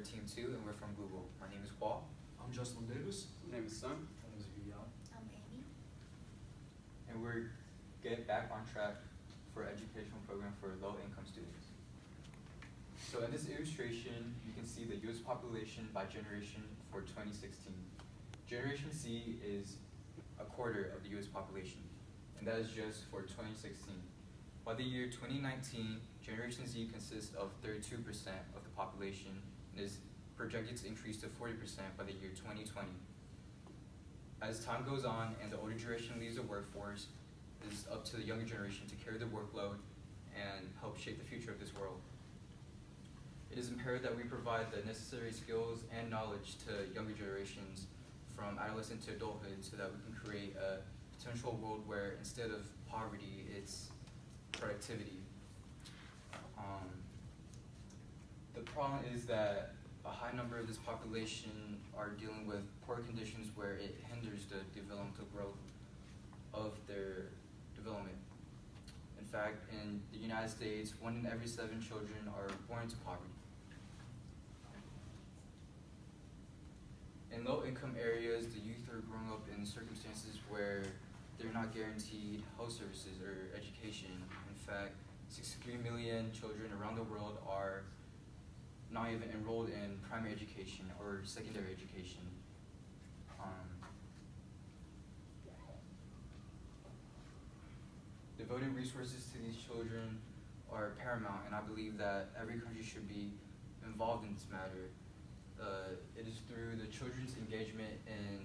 Team 2, and we're from Google. My name is Paul. I'm Justin Davis. My name is Sun. My name is Vivian. I'm Amy. And we're getting back on track for educational program for low-income students. So in this illustration, you can see the U.S. population by generation for 2016. Generation Z is a quarter of the U.S. population, and that is just for 2016. By the year 2019, Generation Z consists of 32% of the population and is projected to increase to 40% by the year 2020. As time goes on and the older generation leaves the workforce, it is up to the younger generation to carry the workload and help shape the future of this world. It is imperative that we provide the necessary skills and knowledge to younger generations from adolescent to adulthood so that we can create a potential world where instead of poverty, it's productivity. The problem is that a high number of this population are dealing with poor conditions where it hinders the developmental growth of their development. In fact, in the United States, 1 in every 7 children are born into poverty. In low-income areas, the youth are growing up in circumstances where they're not guaranteed health services or education. In fact, 63 million children around the world are not even enrolled in primary education or secondary education. Devoting resources to these children are paramount, and I believe that every country should be involved in this matter. It is through the children's engagement in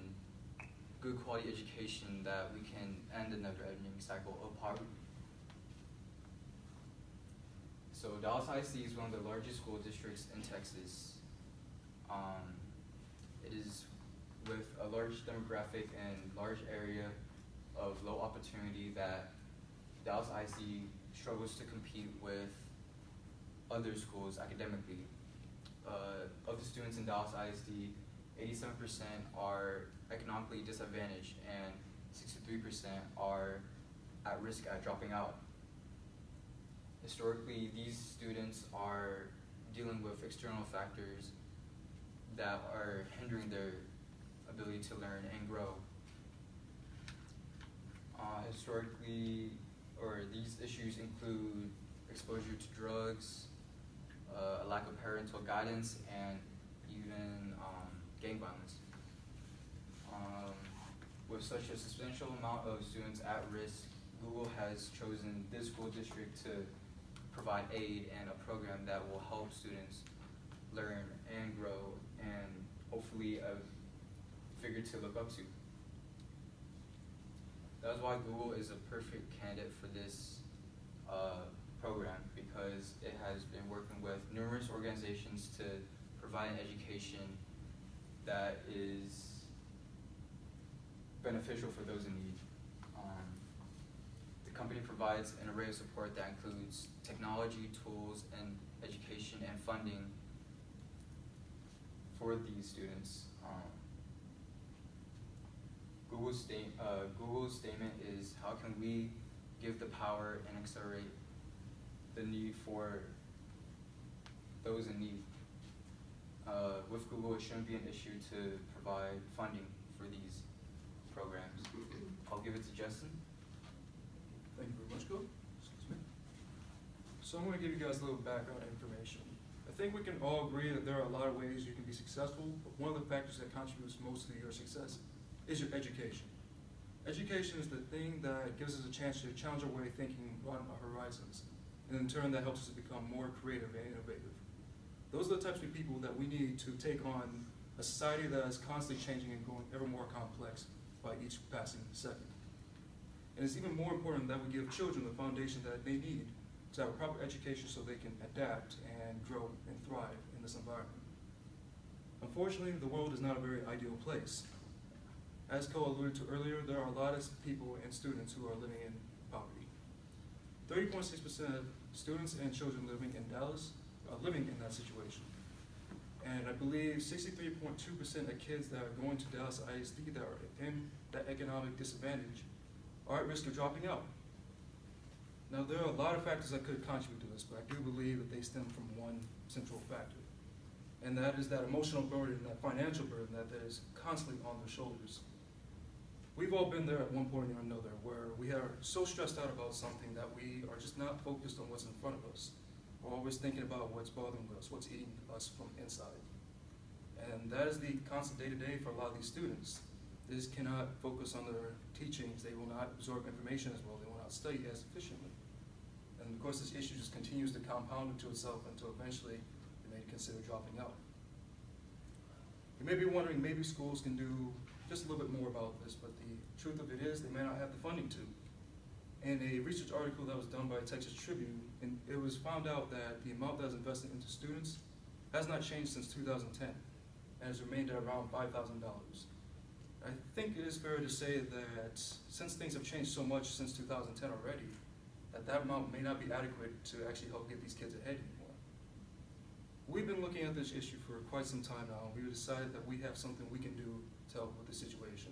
good quality education that we can end the never-ending cycle of poverty. So Dallas ISD is one of the largest school districts in Texas. It is with a large demographic and large area of low opportunity that Dallas ISD struggles to compete with other schools academically. Of the students in Dallas ISD, 87% are economically disadvantaged and 63% are at risk at dropping out. Historically, these students are dealing with external factors that are hindering their ability to learn and grow. These issues include exposure to drugs, a lack of parental guidance, and even gang violence. With such a substantial amount of students at risk, Google has chosen this school district to provide aid and a program that will help students learn and grow and hopefully a figure to look up to. That's why Google is a perfect candidate for this program, because it has been working with numerous organizations to provide an education that is beneficial for those in need. The company provides an array of support that includes technology, tools, and education and funding for these students. Google's statement is, how can we give the power and accelerate the need for those in need? With Google, it shouldn't be an issue to provide funding for these programs. I'll give it to Justin. Thank you very much, Go. Excuse me. So I'm going to give you guys a little background information. I think we can all agree that there are a lot of ways you can be successful, but one of the factors that contributes most to your success is your education. Education is the thing that gives us a chance to challenge our way of thinking, broaden our horizons, and in turn that helps us to become more creative and innovative. Those are the types of people that we need to take on a society that is constantly changing and growing ever more complex by each passing second. And it's even more important that we give children the foundation that they need to have a proper education so they can adapt and grow and thrive in this environment. Unfortunately, the world is not a very ideal place. As Cole alluded to earlier, there are a lot of people and students who are living in poverty. 30.6% of students and children living in Dallas are living in that situation. And I believe 63.2% of kids that are going to Dallas ISD that are in that economic disadvantage are at risk of dropping out. Now, there are a lot of factors that could contribute to this, but I do believe that they stem from one central factor. and that is that emotional burden, that financial burden that is constantly on their shoulders. We've all been there at one point or another where we are so stressed out about something that we are just not focused on what's in front of us. We're always thinking about what's bothering us, what's eating us from inside. And that is the constant day-to-day for a lot of these students. They just cannot focus on their teachings. They will not absorb information as well. They will not study as efficiently. And of course, this issue just continues to compound into itself until eventually they may consider dropping out. You may be wondering, maybe schools can do just a little bit more about this, but the truth of it is they may not have the funding to. In a research article that was done by Texas Tribune, and it was found out that the amount that is invested into students has not changed since 2010, and has remained at around $5,000. I think it is fair to say that since things have changed so much since 2010 already, that amount may not be adequate to actually help get these kids ahead anymore. We've been looking at this issue for quite some time now, and we decided that we have something we can do to help with the situation.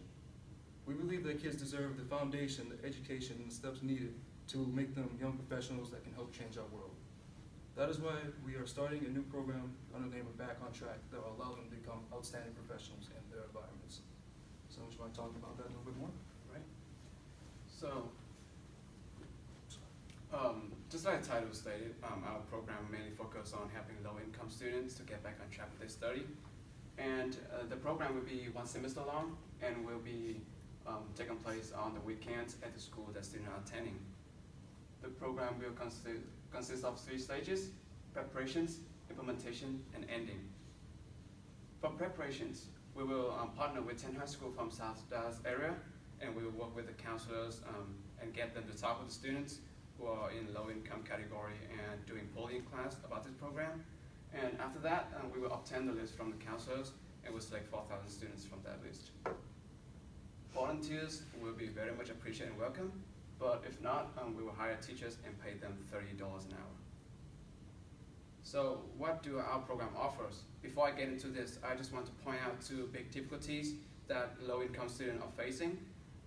We believe that kids deserve the foundation, the education, and the steps needed to make them young professionals that can help change our world. That is why we are starting a new program under the name of Back on Track that will allow them to become outstanding professionals in their environments. So would you mind talking about that a little bit more? Right. So, just like the title stated, our program mainly focuses on helping low-income students to get back on track with their study. And the program will be 1 semester long and will be taking place on the weekends at the school that students are attending. The program will consist of 3 stages: preparations, implementation, and ending. For preparations, we will partner with 10 high schools from South Dallas area, and we will work with the counselors and get them to talk with the students who are in low-income category and doing polling class about this program. And after that, we will obtain the list from the counselors, and we'll select 4,000 students from that list. Volunteers will be very much appreciated and welcome, but if not, we will hire teachers and pay them $30 an hour. So what do our program offers? Before I get into this, I just want to point out 2 big difficulties that low-income students are facing.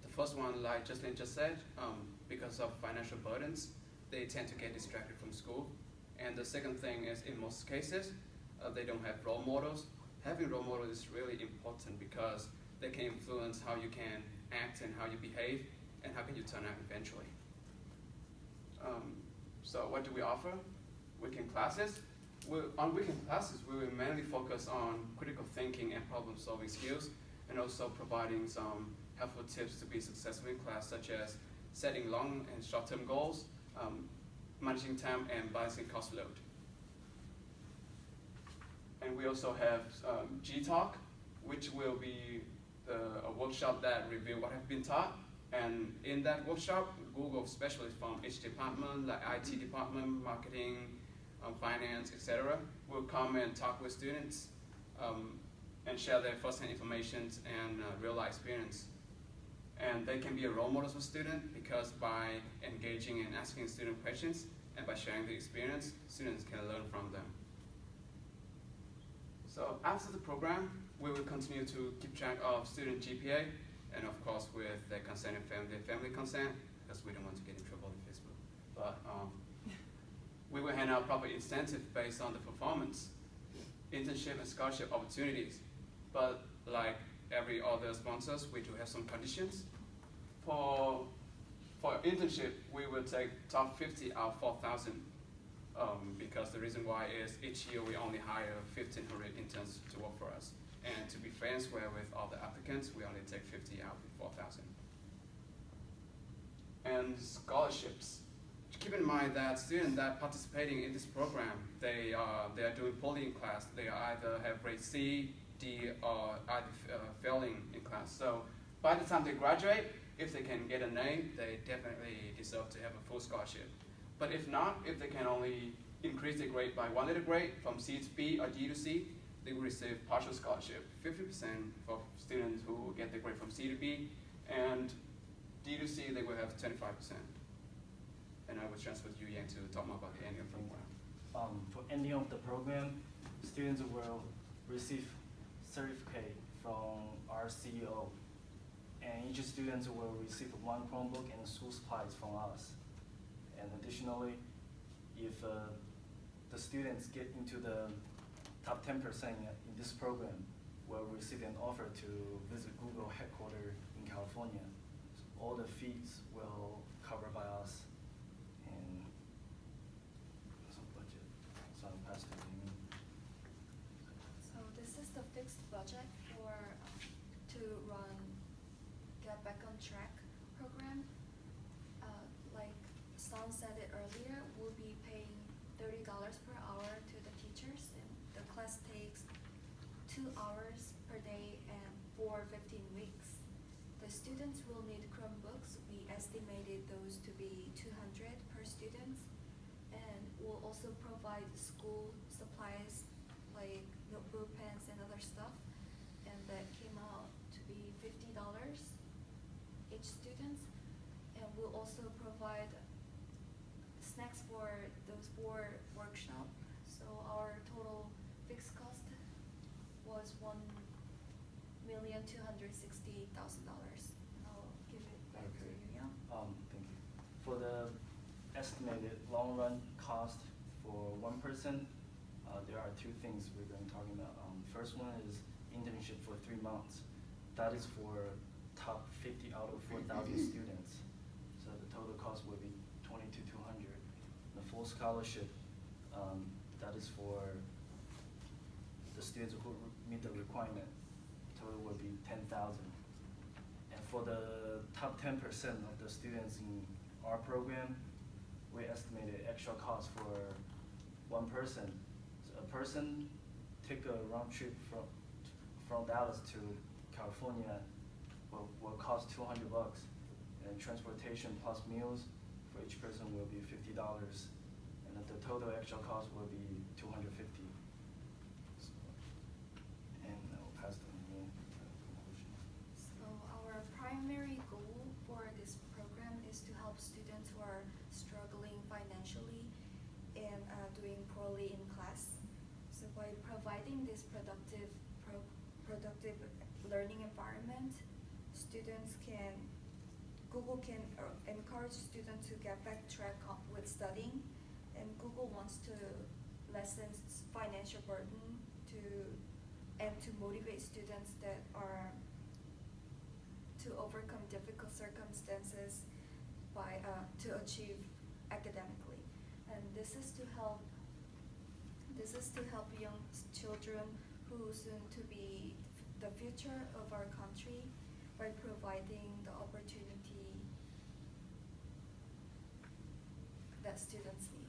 The first one, like Jocelyn just said, because of financial burdens, they tend to get distracted from school. And the second thing is, in most cases, they don't have role models. Having role models is really important because they can influence how you can act and how you behave and how can you turn out eventually. So what do we offer? Weekend classes. On weekend classes, we will mainly focus on critical thinking and problem-solving skills, and also providing some helpful tips to be successful in class, such as setting long and short-term goals, managing time, and balancing cost load. And we also have G-Talk, which will be a workshop that review what has been taught. And in that workshop, Google specialists from each department, like IT department, marketing, finance, etc., will come and talk with students and share their first-hand information and real-life experience. And they can be a role model for students because by engaging and asking student questions and by sharing the experience, students can learn from them. So after the program, we will continue to keep track of student GPA, and of course with their consent and family consent, because we don't want to get in trouble with Facebook. But we will hand out proper incentives based on the performance, internship and scholarship opportunities. But like every other sponsors, we do have some conditions. For internship, we will take top 50 out of 4,000 because the reason why is each year we only hire 1,500 interns to work for us. And to be fair and square with all the applicants, we only take 50 out of 4,000. And scholarships. Keep in mind that students that participating in this program, they are doing polling in class. They either have grade C, D, or either failing in class. So by the time they graduate, if they can get an A, they definitely deserve to have a full scholarship. But if not, if they can only increase their grade by 1 letter grade from C to B or D to C, they will receive partial scholarship, 50% for students who get their grade from C to B, and D to C, they will have 25%. And I will transfer to Yu Yang to talk more about the ending of the program. For ending of the program, students will receive certificate from our CEO, and each student will receive 1 Chromebook and school supplies from us. And additionally, if the students get into the top 10% in this program will receive an offer to visit Google headquarters in California. So all the fees will covered by us, and some budget. So I'll pass to Amy. So this is the fixed budget for to run Get Back on Track program. Like Son said it earlier, we'll be paying $30 per hour to the teachers, and the class takes 2 hours per day and for 15 weeks. The students will need Chromebooks. We estimated those to be 200 per student, and we'll also provide school supplies like notebook, pens, and other stuff, and that came out to be $50 each student. And we'll also provide snacks for those 4 workshops. So our total fixed cost was $1,260,000. I'll give it back to Okay. you, yeah? Thank you. For the estimated long run cost for one person, there are 2 things we're going to talk about. First one is internship for 3 months. That is for top 50 out of 4,000 students. So the total cost will be $22,200. The full scholarship, that is for the students who meet the requirement. Total will be $10,000. And for the top 10% of the students in our program, we estimated extra cost for one person. So a person take a round trip from Dallas to California will cost $200, and transportation plus meals for each person will be $50, and the total extra cost will be $250. So, and I'll pass to you for the conclusion. So our primary goal for this program is to help students who are struggling financially and doing poorly in class. So by providing this productive learning environment, Google can encourage students to get back track with studying, and Google wants to lessen financial burden and to motivate students that are to overcome difficult circumstances to achieve academically. And this is to help young children who soon to be the future of our country by providing the opportunity that students need.